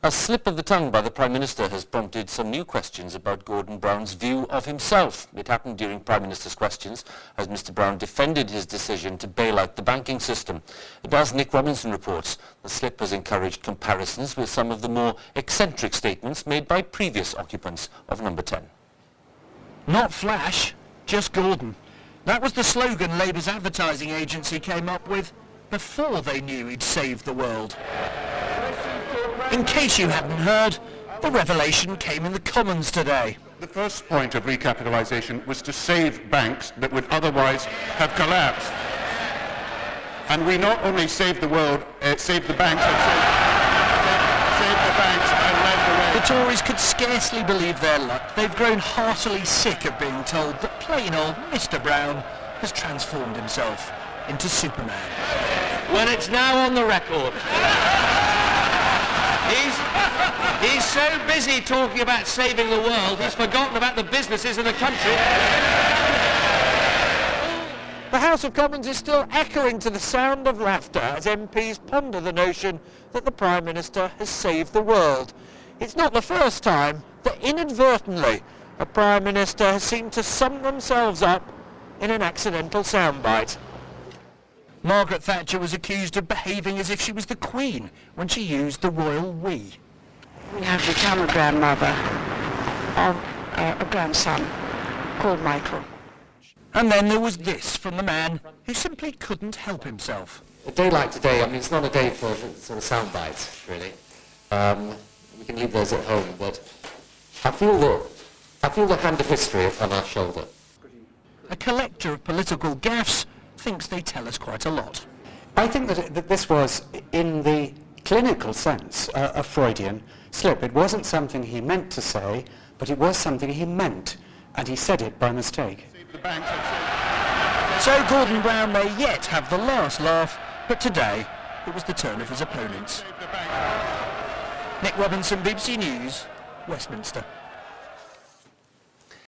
A slip of the tongue by the Prime Minister has prompted some new questions about Gordon Brown's view of himself. It happened during Prime Minister's questions as Mr Brown defended his decision to bail out the banking system. As Nick Robinson reports, the slip has encouraged comparisons with some of the more eccentric statements made by previous occupants of number 10. Not Flash, just Gordon. That was the slogan Labour's advertising agency came up with before they knew he'd saved the world. In case you hadn't heard, the revelation came in the Commons today. The first point of recapitalisation was to save banks that would otherwise have collapsed. And we not only saved the world, saved the banks, saved the banks and led the way. The Tories could scarcely believe their luck. They've grown heartily sick of being told that plain old Mr Brown has transformed himself into Superman. Well, it's now on the record. He's so busy talking about saving the world, he's forgotten about the businesses in the country. The House of Commons is still echoing to the sound of laughter as MPs ponder the notion that the Prime Minister has saved the world. It's not the first time that inadvertently a Prime Minister has seemed to sum themselves up in an accidental soundbite. Margaret Thatcher was accused of behaving as if she was the Queen when she used the royal we. We have become a grandmother of a grandson called Michael. And then there was this from the man who simply couldn't help himself. A day like today, I mean, it's not a day for sort of sound bites, really. We can leave those at home, but I feel the hand of history on our shoulder. A collector of political gaffes thinks they tell us quite a lot. I think that this was, in the clinical sense, a Freudian slip. It wasn't something he meant to say, but it was something he meant, and he said it by mistake. So Gordon Brown may yet have the last laugh, but today it was the turn of his opponents. Nick Robinson, BBC News, Westminster.